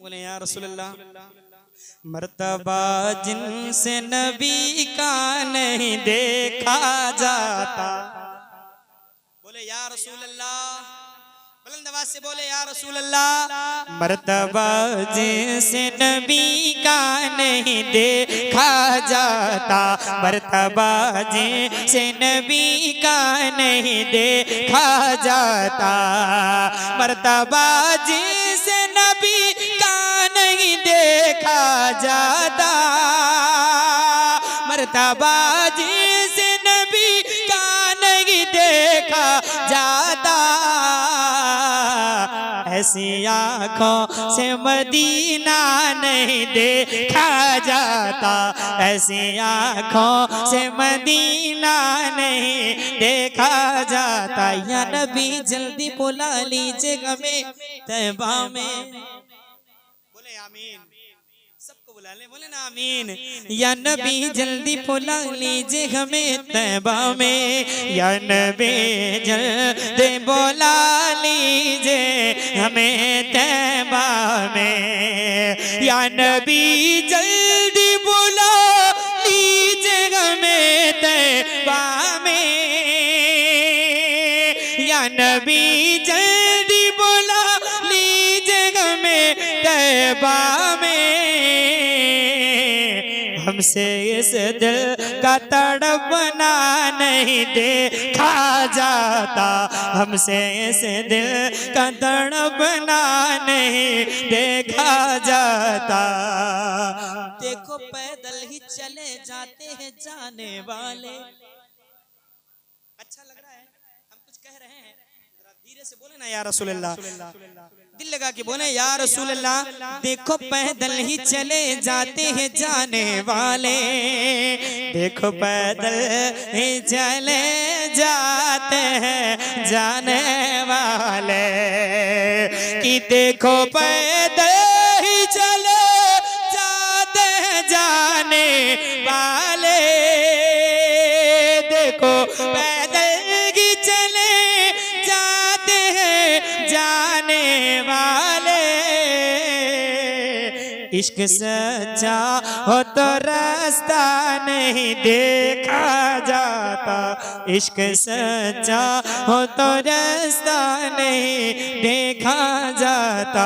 बोले या रसूलल्लाह। मर्तबा जिनसे नबी का नहीं देखा जाता। बोले या रसूलल्लाह, बुलंद आवाज से बोले या रसूलल्लाह। मर्तबा जिनसे नबी का नहीं देखा जाता, मर्तबा जिनसे नबी का नहीं देखा जाता, मर्तबा जिनसे नबी का नहीं देखा जाता, मर्तबा जिनसे नबी का नहीं देखा जाता। ऐसी आँखों से मदीना नहीं देखा जाता, ऐसी आँखों से मदीना नहीं देखा जाता। या नबी जल्दी बुला लीजिए हमें तैबा में। बोले आमीन, सबको बुला ले, बोले ना आमीन। या नबी जल्दी बुला लीजिए हमें तैबा में, या नबी जल्दी बुला लीजिए हमें तैबा में, या नबी जल्दी बुला लीजिए हमें तैबा में, या नबी जल्दी बुला लीजिए हमें तैबा में। हमसे इस दिल का तड़पना नहीं देखा जाता, हमसे इस दिल का तड़पना नहीं देखा जाता। देखो पैदल ही चले जाते हैं जाने वाले। अच्छा लग रहा है, हम कुछ कह रहे हैं, जरा धीरे से बोले ना या रसूलल्लाह, दिल लगा के बोले या रसूलल्लाह। देखो पैदल ही चले जाते हैं जाने वाले, देखो पैदल ही चले जाते हैं जाने वाले, कि देखो पैदल ही चले जाते हैं जाने वाले, देखो पैदल ही चले जाते हैं जाने वाले। इश्क सच्चा हो तो रास्ता नहीं देखा जाता, इश्क सच्चा हो तो रास्ता नहीं देखा जाता,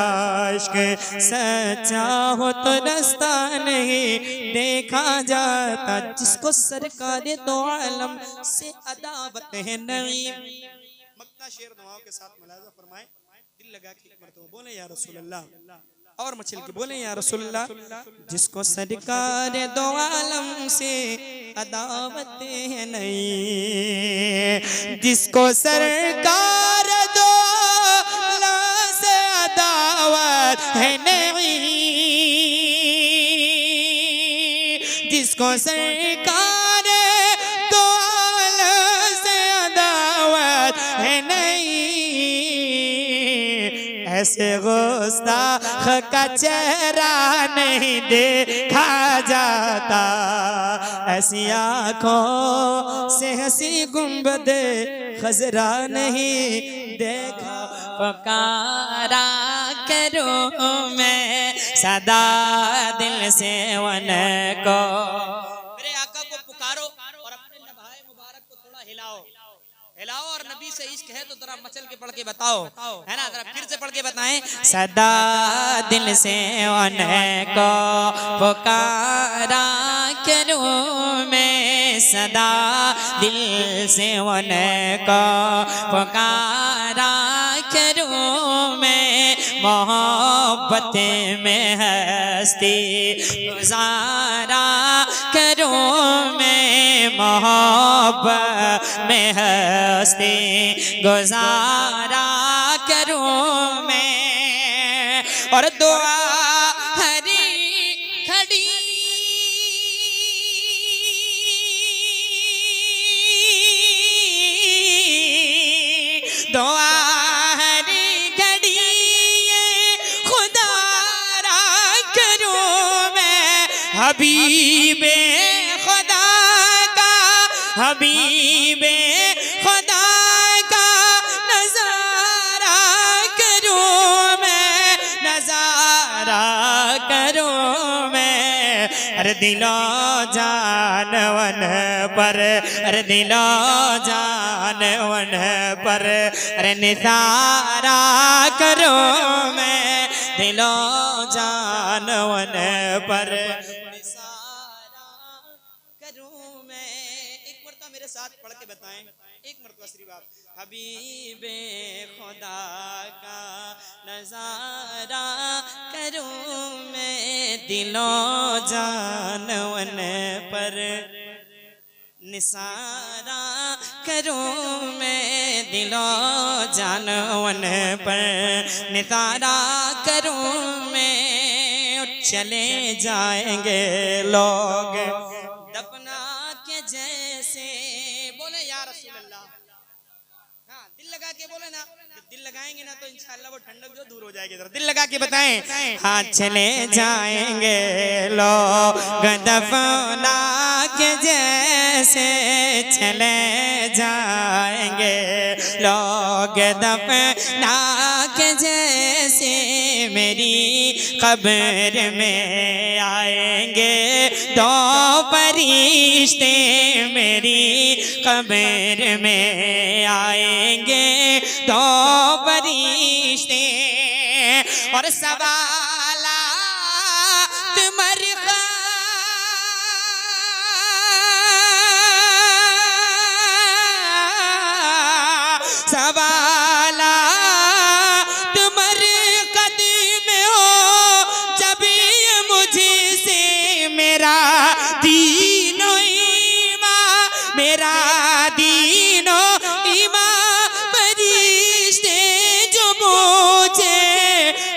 इश्क सच्चा हो तो रास्ता नहीं देखा जाता। जिसको सरकार दो आलम से अदावत है नईम। मक्ता शेर दुआओं के साथ मुलाज़ा फरमाए, दिल लगा के एक मरतबा बोले या रसूलल्लाह, और मचल के बोले या रसूलल्लाह। जिसको सरकार दो आलम से अदावत है नहीं, जिसको सरकार दो आलम से अदावत है नहीं, जिसको सरकार दो आलम से अदावत है नहीं, ऐसे गुस्ताख का चेहरा नहीं देखा जाता, ऐसी आँखों से हंसी गुंबदे खजरा नहीं देखा। पुकारा करूं मैं सदा दिल से उनको, मेरे आका को पुकारो और अपने लम्हाए मुबारक को थोड़ा हिलाओ, हिलाओ और नबी से इश्क है तो जरा मचल के पढ़ के बताओ, है ना, जरा फिर से पढ़ के बताएं। सदा दिल से उनको पुकारा करूं मैं, सदा दिल से उनको पुकारा करूं मैं, मोहब्बत में हस्ती गुजारा करूं मैं, मोहब्बत में हस्ती गुजारा करूं मैं, और दुआ हरी खड़ी दुआ हरी घड़ी खुदा रा करूं मैं, हबीबे खुदा का, हबीबे खुदा का नजारा करूं मैं, नजारा अरे दिलो जान वन पर, अरे दिलो जान वन पर, अरे निसारा करो मैं दिलो जान वन पर निसारा करूं मैं। एक मरतबा मेरे साथ पढ़ के बताएं, एक मरतबा श्री बाप। हबीबे खुदा का नजारा करूं मैं दिलो जान वन पर निसारा करूं मैं दिलो जान वन पर निसारा करूं मैं। चले जाएंगे लोग दफना के जैसे, बोले या रसूल अल्लाह। हाँ दिल लगा के बोले ना, जब दिल लगाएंगे ना तो इंशाअल्लाह वो ठंडक जो दूर हो जाएगी। जरा दिल लगा के बताएं। हाँ चले जाएंगे लोग दफना के जैसे, चले जाएंगे लोग दफना के जैसे, मेरी कब्र में आएंगे दो फरिश्ते, मेरी कब्र में आएंगे दो फरिश्ते और सवाला मरग़ा सवाला मेरा दीनो ईमान, मेरा दीनो ईमान, फरिश्ते जो पूछे,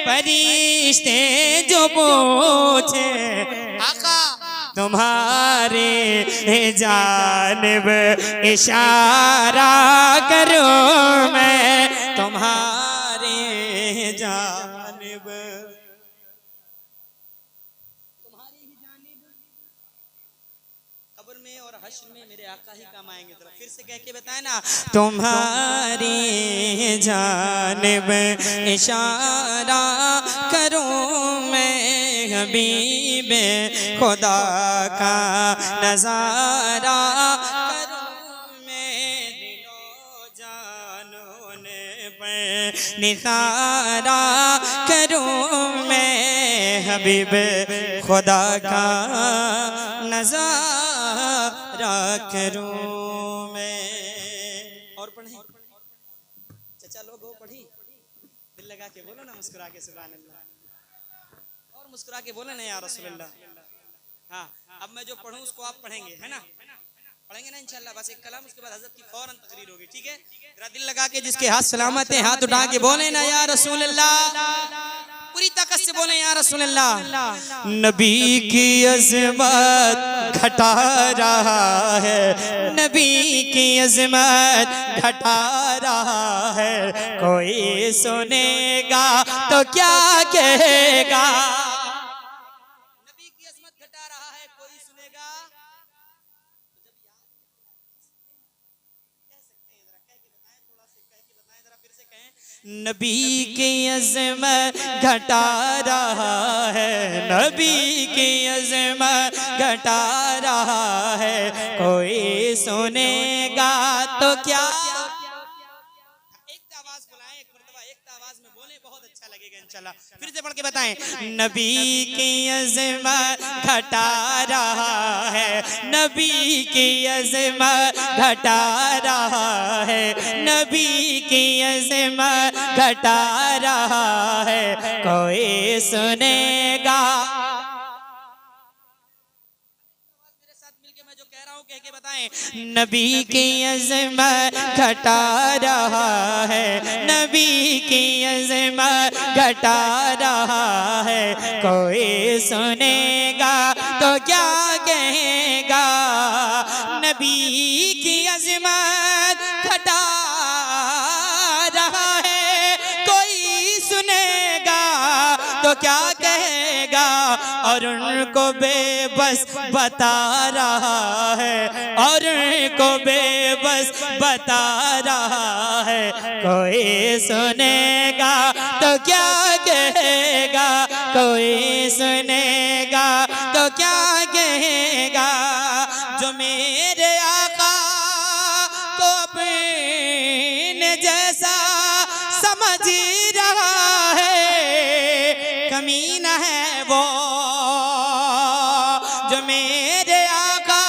फरिश्ते जो पूछे आका तुम्हारे जानिब इशारा करूं मैं, तुम्हारे जानिब कब्र में और हश्र में मेरे आका ही काम आएंगे। जरा फिर से कह के बताए ना, तुम्हारी जानिब इशारा करूं मैं हबीब खुदा का नजारा करूं मैं दिलो जानों पे निसारा करूं मैं हबीब खुदा का नजारा करूं मैं। और पढ़े चचा लोग हो, पढ़ी दिल लगा के बोलो ना, मुस्कुरा के सुभान अल्लाह, और मुस्कुरा के बोले ना या रसूल अल्लाह। हाँ अब मैं जो पढ़ूं उसको आप पढ़ेंगे, है ना? पढ़ेंगे ना इंशाल्लाह। बस एक कलाम, उसके बाद हज़रत की फौरन तकरीर होगी, ठीक है? जरा दिल लगा के जिसके हाथ सलामत है हाथ उठा के बोले ना या रसूल अल्लाह, पूरी ताकत से बोले या रसूल अल्लाह। नबी की अज़मत घटा रहा है, नबी की अज़मत घटा रहा है, कोई सुनेगा तो क्या कहेगा। नबी की अज़मत घटा रहा है, कोई सुनेगा नबी की अज़मत घटा रहा है, नबी की अज़मत घटा रहा है, कोई सुनेगा तो क्या। एक आवाज बुलाएं, एक मर्तबा एक आवाज में बोले, बहुत अच्छा लगेगा इंशाल्लाह। फिर से पढ़ के बताएं। नबी की अज़मत घटा रहा है, नबी की अज़मत घटा रहा है, नबी की अज़मत घटा रहा है, कोई सुनेगा। मेरे साथ मिलके मैं जो कह रहा हूँ कह के बताएं। नबी की अज़मत घटा रहा है, नबी की अज़मत घटा रहा है, कोई सुनेगा तो क्या कहेगा। नबी की अज़मत घटा रहा है, कोई सुनेगा तो क्या कहेगा। और उनको बेबस बता रहा है, और उनको बेबस बता रहा है, कोई सुनेगा तो क्या कहेगा, कोई सुनेगा तो क्या कहेगा। कहेगा जो मेरे आका को अपने जैसा समझ रहा है, कमीना है वो जो मेरे आका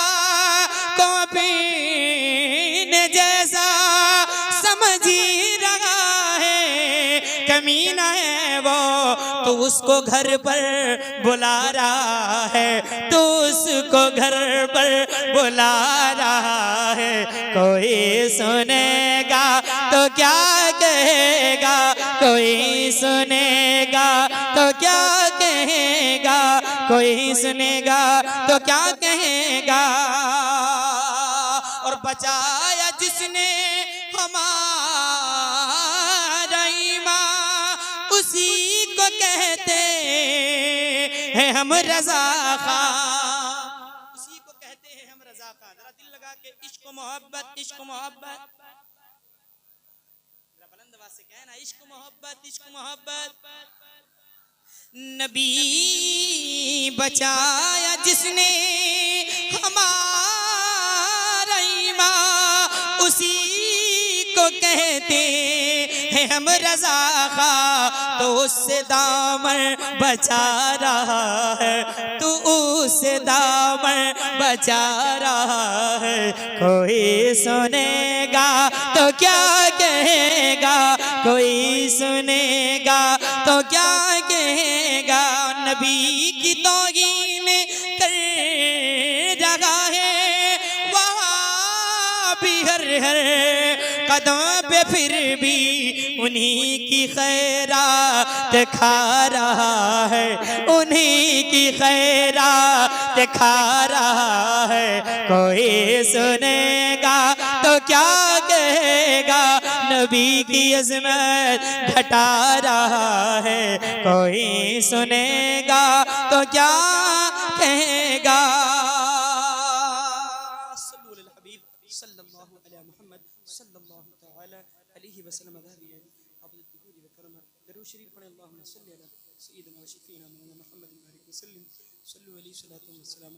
को अपने जैसा समझ रहा है, कमीना है वो। तो उसको घर पर बुला रहा है, तो उसको घर पर बुला रहा है। कोई सुनेगा तो क्या कहेगा, कोई सुनेगा तो क्या कहेगा, कोई सुनेगा तो क्या कहेगा। और बचाया जिसने हमारा ईमान, उसी को कहते हैं हम रज़ा खां, उसी को कहते हैं हम रज़ा खां। जरा दिल लगा के इश्क मोहब्बत, इश्क मोहब्बत, जरा बुलंद आवाज से कहना इश्क मोहब्बत, इश्क मोहब्बत। नबी बचाया जिसने हमारा ईमान, उसी को कहते हैं हम रज़ा खां। तो उससे दामन बचा रहा है, तो उससे दामन बचा रहा है। कोई सुनेगा तो क्या कहेगा, कोई सुनेगा तो क्या कहेगा। नबी की तौहीन कर रहा है वहाँ भी हर कदम पे, फिर भी उन्हीं की खैरात खा रहा है, उन्हीं की खैरात खा रहा है। कोई सुनेगा तो क्या कहेगा, नबी की अज़मत घटा रहा है। कोई सुनेगा तो क्या कहेगा। दरूद शरीफ पढ़ें, अल्लाहुम्मा सल्ली अला सय्यिदिना व शफ़ीना मौलाना मुहम्मद सल्लल्लाहु अलैहि वसल्लम।